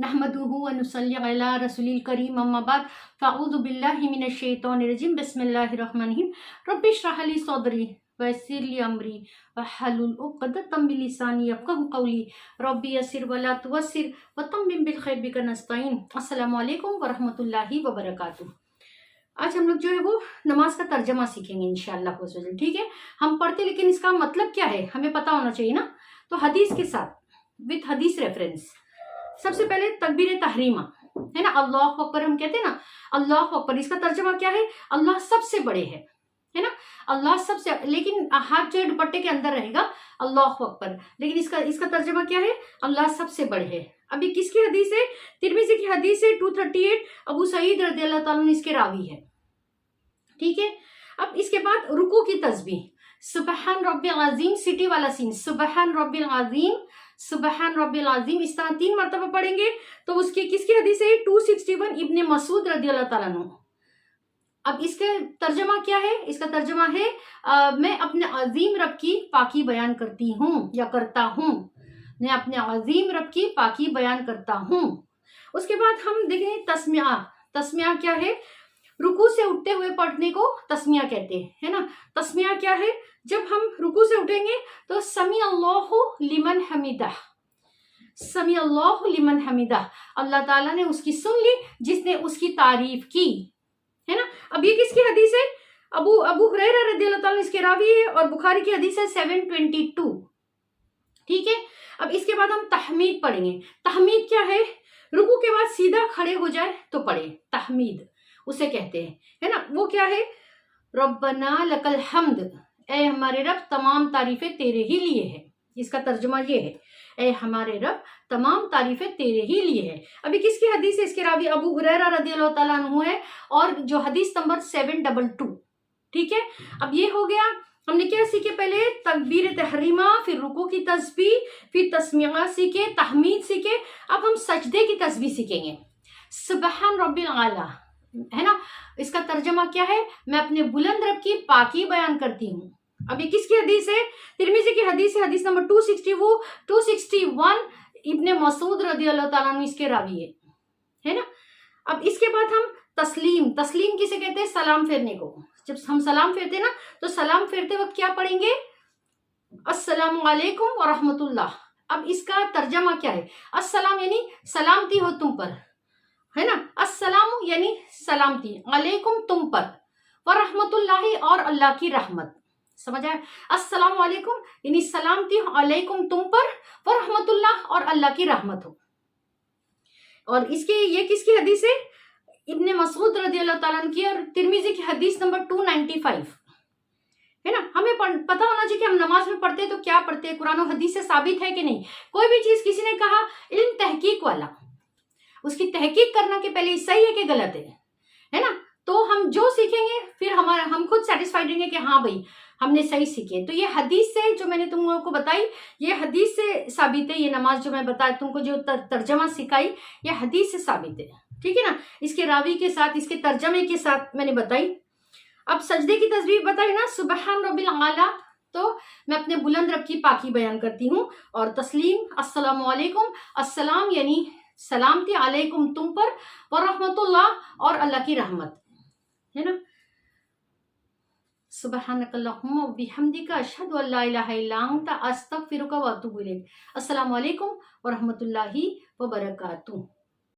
नहमदुहु व नुसल्ली अला रसूलिल करीम अम्मा बाद फ़अऊज़ु बिल्लाहि मिनश शैतानिर रजीम बिस्मिल्लाहिर रहमानिर रहीम रब्बि इश्रह ली सदरी व यस्सिर ली अमरी वहलुल उक़दतम मिन लिसानी यफ़क़हू क़ौली रब्बि यस्सिर व ला तुअस्सिर व तम्मिम बिल खैर बिका नस्तईन। अस्सलामु अलैकुम व रहमतुल्लाहि व बरकातुहू। आज हम लोग जो है वो नमाज का तर्जमा सीखेंगे इंशाअल्लाह। ठीक है, हम पढ़ते लेकिन इसका मतलब क्या है हमें पता होना चाहिए ना। तो हदीस के साथ विथ हदीस रेफरेंस। सबसे पहले तकबीर तहरीमा है ना, अल्लाह अकबर हम कहते हैं ना, अल्लाह अकबर इसका तर्जमा क्या है? अल्लाह सबसे बड़े है ना, अल्लाह सबसे, लेकिन हाथ जो है दुपट्टे के अंदर रहेगा अल्लाह अकबर, लेकिन इसका तर्जमा क्या है? अल्लाह सबसे बड़े है। अभी किसकी हदीस है? तिरमिज़ी की हदीस है 238, अबू सईद रज़ियल्लाहु ताला अन्हु इसके रावी है। ठीक है, अब इसके बाद रुकू की तस्बीह, सुबहान रब्बिल अज़ीम, सिटी वाला सीन, सुबहान रब्बिल अज़ीम, सुबहान रब्बिल अज़ीम, इस तरह 3 मरतबा पढ़ेंगे। तो उसकी किसकी हदीस है? 261 इब्ने मसूद रज़ियल्लाहु ताला अन्हु। अब इसका तर्जमा क्या है? इसका तर्जमा है मैं अपने अजीम रब की पाकी बयान करती हूँ या करता हूँ, मैं अपने अजीम रब की पाकी बयान करता हूँ। उसके बाद हम देखें तस्मिया। तस्मिया क्या है? रुकू से उठते हुए पढ़ने को तस्मिया कहते हैं, है ना। तस्मिया क्या है? जब हम रुकू से उठेंगे तो समी अल्लाहु लिमन हमीदा, समी अल्लाहु लिमन हमीदा, अल्लाह ताला ने उसकी सुन ली जिसने उसकी तारीफ की, है ना। अब ये किसकी हदीस है? अबू हुरैरा रज़ियल्लाहु ताला इसके रावी है और बुखारी की हदीस है 722। ठीक है, अब इसके बाद हम तहमीद पढ़ेंगे। तहमीद क्या है? रुकू के बाद सीधा खड़े हो जाए तो पढ़े, तहमीद उसे कहते हैं, है ना। वो क्या है? रब्बना लकल हम्द, ए हमारे रब तमाम तारीफें तेरे ही लिए है। इसका तर्जुमा ये है, ए हमारे रब तमाम तारीफें तेरे ही लिए है। अभी किसकी हदीस है? इसके रावी अबू हुरैरा रज़ियल्लाहु ताला अन्हु है और जो हदीस नंबर 722। ठीक है, अब ये हो गया, हमने क्या सीखे? पहले तकबीर तहरीमा, फिर रुकू की तस्बीह, फिर तस्मीया सीखे, तहमीद सीखे। अब हम सजदे की तस्बीह सीखेंगे। सुबहान रब्बिल आला, है ना, इसका तर्जमा क्या है? मैं अपने बुलंद रब की पाकी बयान करती हूँ। अब ये किसकी हदीस है? तिरमिज़ी की हदीस है, हदीस नंबर 261 इब्ने मसूद रज़ियल्लाहु ताला अन्हु इसके रावी है ना। अब इसके बाद हम तस्लीम। तस्लीम किसे कहते हैं? सलाम फेरने को। जब हम सलाम फेरते हैं ना, तो सलाम फेरते वक्त क्या पढ़ेंगे? अस्सलामु अलैकुम व रहमतुल्लाह। अब इसका तर्जमा क्या है? अस्सलाम यानी सलामती हो तुम पर, है ना। अस्सलाम यानी सलामती, अलैकुम तुम पर, व रहमतुल्लाहि और अल्लाह की रहमत। समझ आया? अस्सलाम वालेकुम यानी सलामती हो, अलैकुम तुम पर, व रहमतुल्लाह और अल्लाह की रहमत हो। और इसके ये किसकी हदीस है? इब्ने मसूद रज़ियल्लाहु ताला अन्हु की, और तिरमिज़ी की हदीस नंबर 295, है ना। हमें पता होना चाहिए कि हम नमाज में पढ़ते हैं तो क्या पढ़ते हैं, कुरान और हदीस से साबित है कि नहीं। कोई भी चीज किसी ने कहा इल्म तहकीक वाला, उसकी तहकीक करना कि पहले सही है कि गलत है ना। तो हम जो सीखेंगे फिर हम खुद सेटिस्फाइड रहेंगे कि हाँ भाई हमने सही सीखे। तो ये हदीस से जो मैंने तुम लोगों को बताई, ये हदीस से साबित है। ये नमाज जो मैं बताया तुमको, जो तर्जमा सिखाई, ये हदीस से साबित है। ठीक है ना, इसके रावी के साथ, इसके तर्जमे के साथ मैंने बताई। अब सजदे की तस्बीह बताई ना, सुबहान रब्बिल आला, तो मैं अपने बुलंद रब की पाकी बयान करती हूँ। और तस्लीम अस्सलामु अलैकुम, अस्सलाम यानी सलामती, अलैकुम तुम पर, व रहमतुल्लाह और अल्लाह की रहमत, है ना। सुब्हानकल्लाहुम्मा व बिहम्दिका अशहदु अल्ला इलाहा इल्ला अंता अस्तगफिरुका व अतूबु इलैक। अस्सलामु अलैकुम व रहमतुल्लाहि व बरकातुहू।